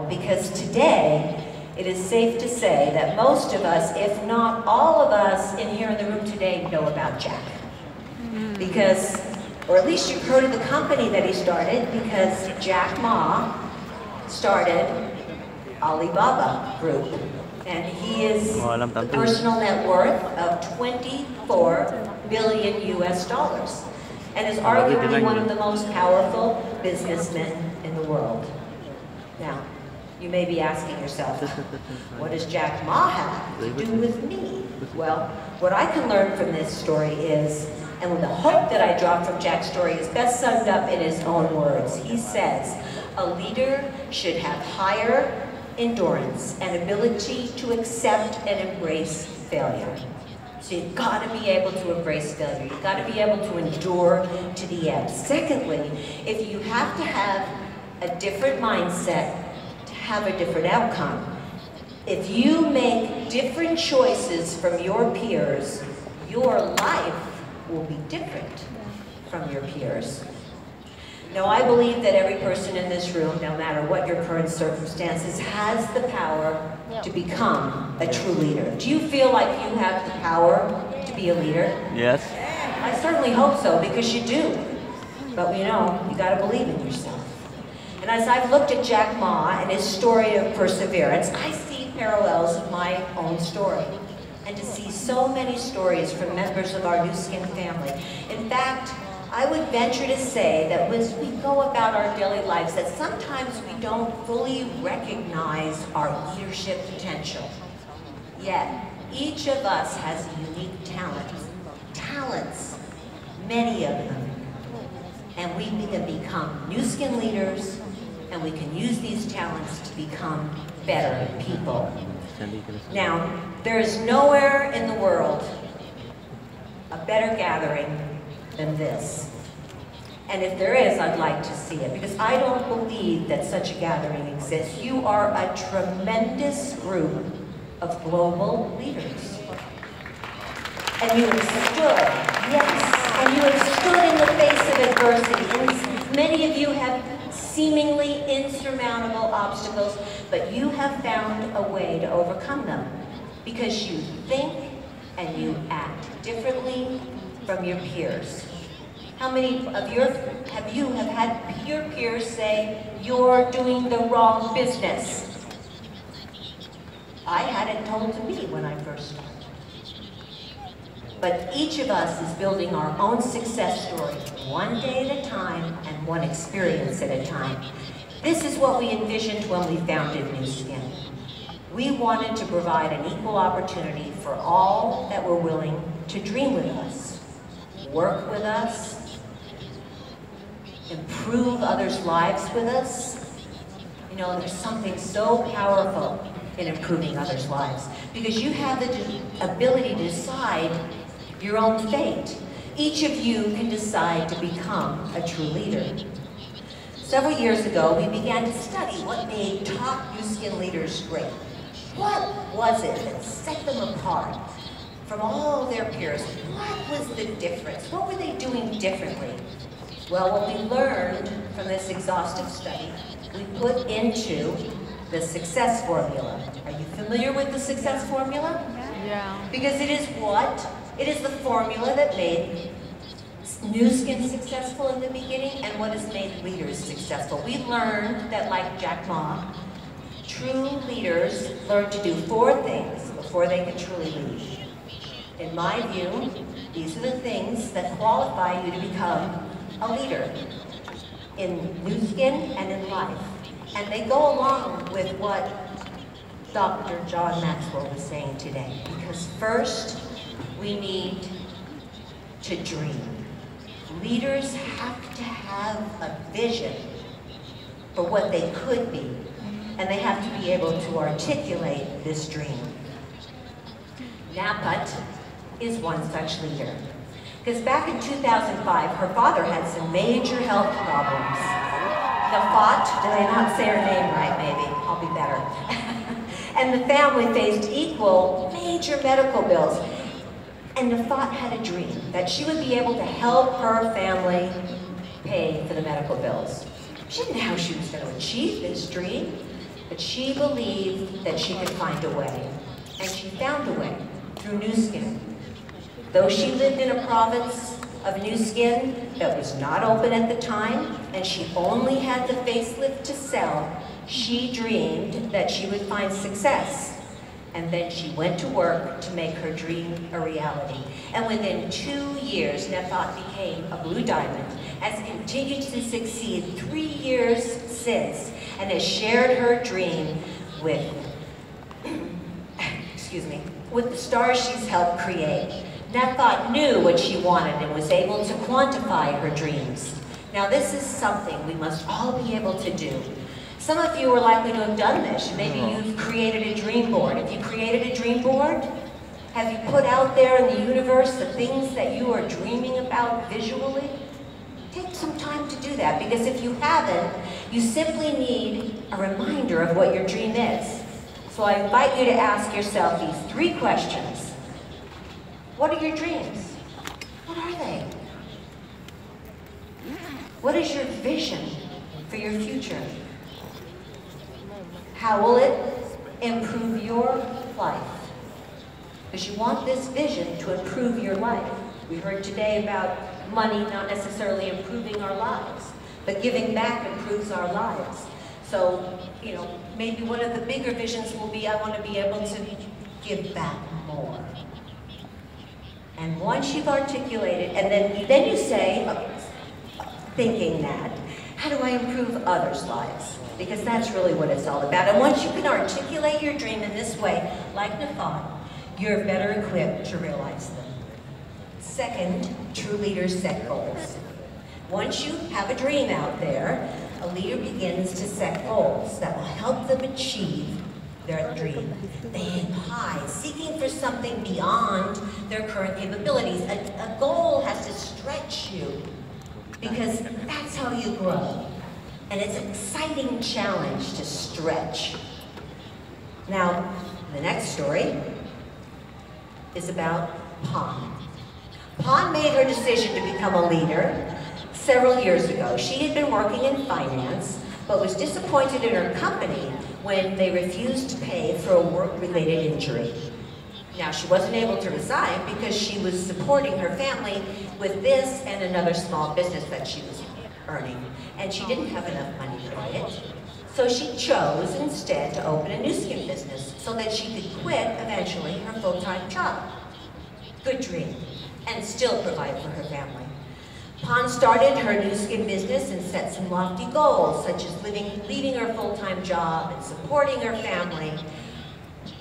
because today it is safe to say that most of us, if not all of us in here in the room today, know about Jack. Because, or at least you've heard of the company that he started, because Jack Ma started Alibaba Group. And he is the personal net worth of 24 billion US dollars. And is arguably one of the most powerful businessmen in the world. Now, you may be asking yourself, what does Jack Ma have to do with me? Well, what I can learn from this story is, and the hope that I draw from Jack's story is best summed up in his own words. He says, a leader should have higher endurance and ability to accept and embrace failure. So you've got to be able to embrace failure. You've got to be able to endure to the end. Secondly, if you have to have a different mindset to have a different outcome, if you make different choices from your peers, your life will be different from your peers. Now, I believe that every person in this room, no matter what your current circumstances, has the power to become a true leader. Do you feel like you have the power to be a leader? Yes. I certainly hope so, because you do. But you know, you gotta believe in yourself. And as I've looked at Jack Ma and his story of perseverance, I see parallels of my own story. And to see so many stories from members of our Nu Skin family. In fact, I would venture to say that as we go about our daily lives, that sometimes we don't fully recognize our leadership potential. Yet, each of us has a unique talents, many of them. And we can become Nu Skin leaders, and we can use these talents to become better people. Now, there is nowhere in the world a better gathering than this. And if there is, I'd like to see it, because I don't believe that such a gathering exists. You are a tremendous group of global leaders. And you have stood, yes, and you have stood in the face of adversity. And many of you have seemingly insurmountable obstacles, but you have found a way to overcome them, because you think and you act differently from your peers. How many of you have had your peers say, you're doing the wrong business? I had it told to me when I first started. But each of us is building our own success story, one day at a time and one experience at a time. This is what we envisioned when we founded Nu Skin. We wanted to provide an equal opportunity for all that were willing to dream with us, work with us, improve others' lives with us. You know, there's something so powerful in improving others' lives, because you have the ability to decide your own fate. Each of you can decide to become a true leader. Several years ago, we began to study what made top Nu Skin leaders great. What was it that set them apart from all their peers? What was the difference? What were they doing differently? Well, what we learned from this exhaustive study, we put into the success formula. Are you familiar with the success formula? Yeah. Because it is what? It is the formula that made Nu Skin successful in the beginning and what has made leaders successful. We learned that, like Jack Ma, true leaders learn to do 4 things before they can truly lead. In my view, these are the things that qualify you to become a leader in Nu Skin and in life. And they go along with what Dr. John Maxwell was saying today. Because first, we need to dream. Leaders have to have a vision for what they could be, and they have to be able to articulate this dream. Napat is one such leader. Because back in 2005, her father had some major health problems. Nafat, did I not say her name right, maybe? I'll be better. And the family faced equal major medical bills. And Nafat had a dream that she would be able to help her family pay for the medical bills. She didn't know how she was going to achieve this dream. But she believed that she could find a way, and she found a way through Nu Skin. Though she lived in a province of Nu Skin that was not open at the time, and she only had the facelift to sell, she dreamed that she would find success. And then she went to work to make her dream a reality. And within 2 years, Nethot became a blue diamond, has continued to succeed 3 years since, and has shared her dream with, excuse me, with the stars she's helped create. Nethot knew what she wanted and was able to quantify her dreams. Now this is something we must all be able to do. Some of you are likely to have done this. Maybe you've created a dream board. Have you created a dream board? Have you put out there in the universe the things that you are dreaming about visually? Take some time to do that, because if you haven't, you simply need a reminder of what your dream is. So I invite you to ask yourself these 3 questions. What are your dreams? What are they? What is your vision for your future? How will it improve your life? Because you want this vision to improve your life. We heard today about money not necessarily improving our lives, but giving back improves our lives. So, you know, maybe one of the bigger visions will be, I want to be able to give back more. And once you've articulated, and then you say, thinking that, how do I improve others' lives? Because that's really what it's all about. And once you can articulate your dream in this way, like Nethot, you're better equipped to realize them. Second, true leaders set goals. Once you have a dream out there, a leader begins to set goals that will help them achieve their dream. They aim high, seeking for something beyond their current capabilities. A goal has to stretch you, because that's how you grow. And it's an exciting challenge to stretch. Now, the next story is about Pon. Pon made her decision to become a leader several years ago. She had been working in finance, but was disappointed in her company when they refused to pay for a work-related injury. Now, she wasn't able to resign because she was supporting her family with this and another small business that she was earning, and she didn't have enough money to buy it. So she chose instead to open a Nu Skin business so that she could quit eventually her full-time job. Good dream, and still provide for her family. Pon started her Nu Skin business and set some lofty goals, such as leaving her full-time job and supporting her family.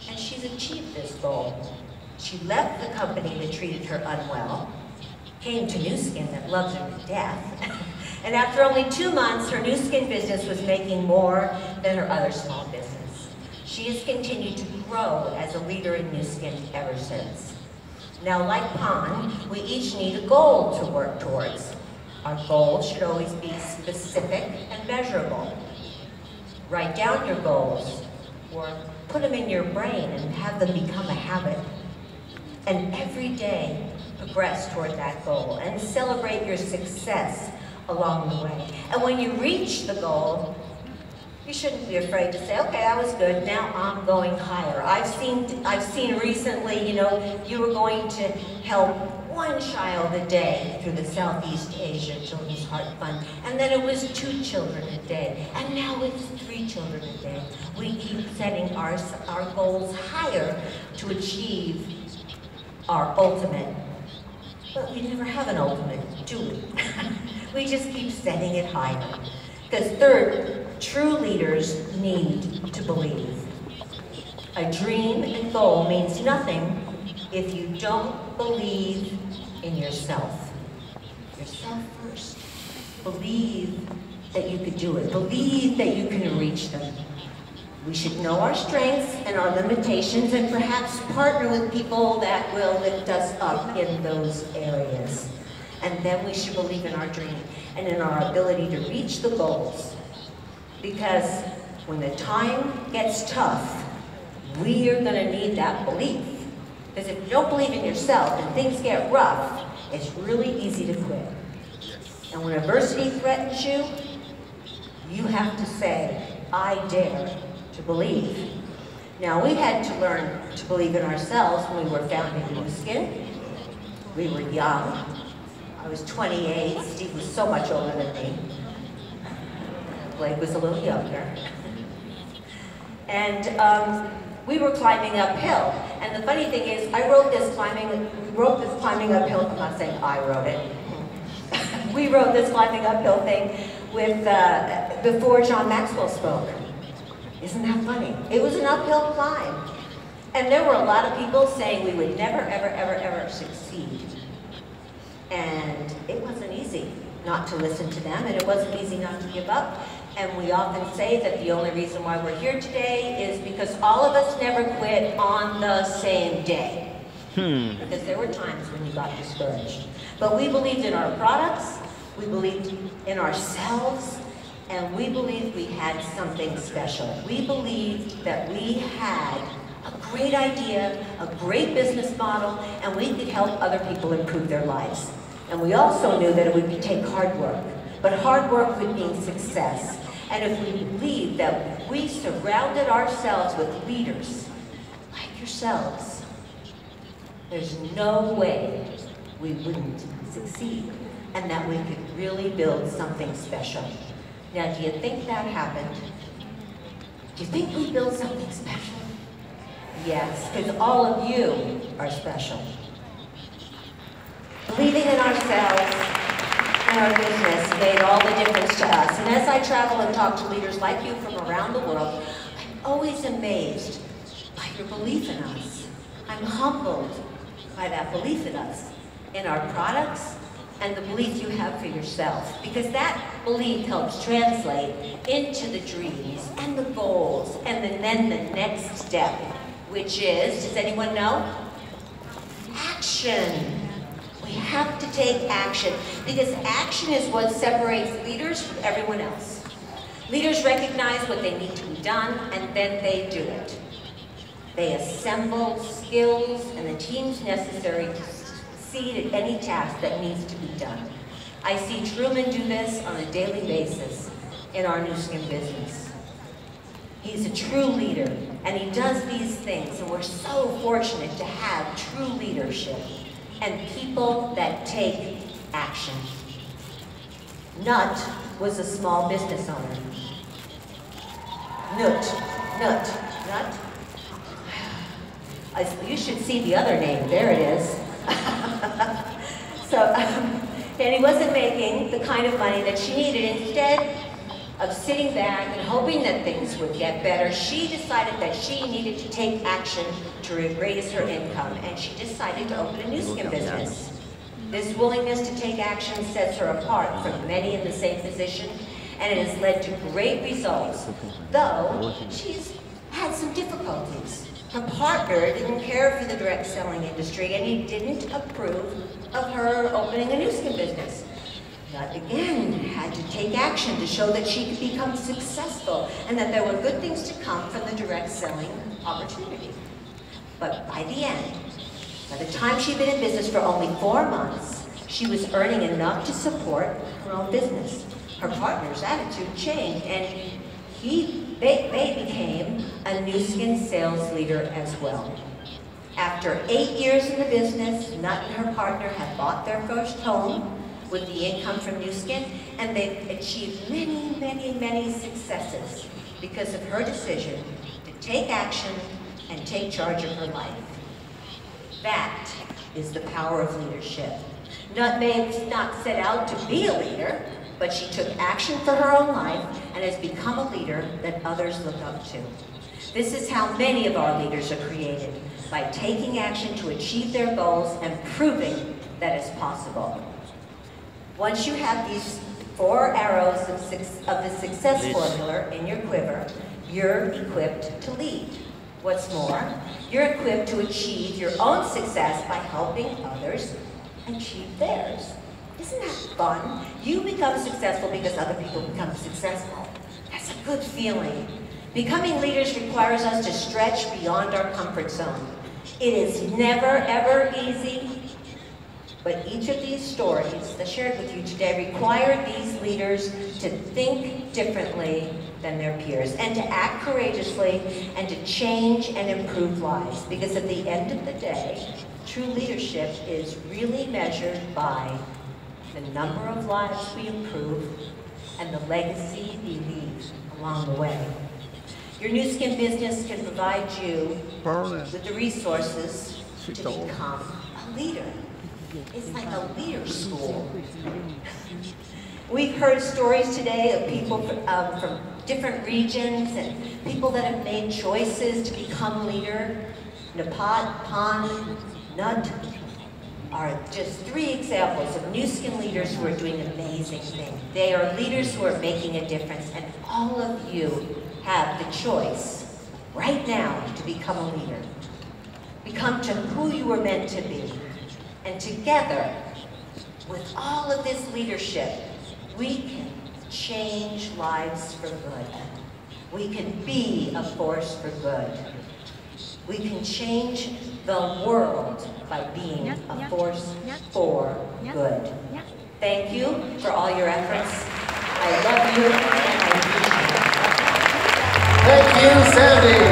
And she's achieved this goal. She left the company that treated her unwell, came to Nu Skin that loves her to death, and after only 2 months, her Nu Skin business was making more than her other small business. She has continued to grow as a leader in Nu Skin ever since. Now, like Pon, we each need a goal to work towards. Our goals should always be specific and measurable. Write down your goals, or put them in your brain and have them become a habit. And every day, progress toward that goal and celebrate your success along the way. And when you reach the goal, you shouldn't be afraid to say, okay, that was good, now I'm going higher. I've seen recently, you know, you were going to help 1 child a day through the Southeast Asia Children's Heart Fund, and then it was 2 children a day, and now it's 3 children a day. We keep setting our goals higher to achieve our ultimate. But we never have an ultimate, do we? We just keep setting it higher. Because third, true leaders need to believe. A dream and goal means nothing if you don't believe in yourself. Yourself first. Believe that you could do it. Believe that you can reach them. We should know our strengths and our limitations, and perhaps partner with people that will lift us up in those areas. And then we should believe in our dream and in our ability to reach the goals. Because when the time gets tough, we are going to need that belief. Because if you don't believe in yourself and things get rough, it's really easy to quit. And when adversity threatens you, you have to say, I dare to believe. Now, we had to learn to believe in ourselves when we were founding Nu Skin. We were young. I was 28, Steve was so much older than me. Blake was a little younger. And we were climbing uphill. And the funny thing is, we wrote this climbing uphill, I'm not saying I wrote it. We wrote this climbing uphill thing with, before John Maxwell spoke. Isn't that funny? It was an uphill climb. And there were a lot of people saying we would never, ever, ever, ever succeed. And it wasn't easy not to listen to them, and it wasn't easy not to give up. And we often say that the only reason why we're here today is because all of us never quit on the same day. Because there were times when you got discouraged. But we believed in our products, we believed in ourselves, and we believed we had something special. We believed that we had a great idea, a great business model, and we could help other people improve their lives. And we also knew that it would take hard work, but hard work would mean success. And if we believed that we surrounded ourselves with leaders like yourselves, there's no way we wouldn't succeed, and that we could really build something special. Now, do you think that happened? Do you think we built something special? Yes, because all of you are special. Believing in ourselves and our business made all the difference to us. And as I travel and talk to leaders like you from around the world, I'm always amazed by your belief in us. I'm humbled by that belief in us, in our products, and the belief you have for yourself. Because that belief helps translate into the dreams and the goals, and then the next step, which is, does anyone know? Action. We have to take action, because action is what separates leaders from everyone else. Leaders recognize what they need to be done, and then they do it. They assemble skills and the teams necessary to succeed at any task that needs to be done. I see Truman do this on a daily basis in our Nu Skin business. He's a true leader, and he does these things, and we're so fortunate to have true leadership and people that take action. Nut was a small business owner. Nut. You should see the other name, there it is. And he wasn't making the kind of money that she needed. Instead of sitting back and hoping that things would get better, she decided that she needed to take action to raise her income, and she decided to open a Nu Skin business. This willingness to take action sets her apart from many in the same position, and it has led to great results, though she's had some difficulties. Her partner didn't care for the direct selling industry, and he didn't approve of her opening a Nu Skin business. Nut again had to take action to show that she could become successful and that there were good things to come from the direct selling opportunity. But by the end, by the time she'd been in business for only 4 months, she was earning enough to support her own business. Her partner's attitude changed, and they became a Nu Skin sales leader as well. After 8 years in the business, Nut and her partner had bought their first home with the income from Nu Skin, and they've achieved many, many, many successes because of her decision to take action and take charge of her life. That is the power of leadership. Nut may have not set out to be a leader, but she took action for her own life and has become a leader that others look up to. This is how many of our leaders are created, by taking action to achieve their goals and proving that it's possible. Once you have these 4 arrows of the success formula in your quiver, you're equipped to lead. What's more, you're equipped to achieve your own success by helping others achieve theirs. Isn't that fun? You become successful because other people become successful. That's a good feeling. Becoming leaders requires us to stretch beyond our comfort zone. It is never, ever easy, but each of these stories that I shared with you today require these leaders to think differently than their peers, and to act courageously, and to change and improve lives. Because at the end of the day, true leadership is really measured by the number of lives we improve and the legacy we leave along the way. Your Nu Skin business can provide you with the resources to become a leader. It's like a leader school. We've heard stories today of people from different regions and people that have made choices to become leader. Napat, Pan, Nut are just 3 examples of Nu Skin leaders who are doing amazing things. They are leaders who are making a difference, and all of you have the choice right now to become a leader. Become to who you were meant to be. And together, with all of this leadership, we can change lives for good. We can be a force for good. We can change the world by being a force for good. Thank you for all your efforts. I love you and I appreciate you. Thank you, Sandy.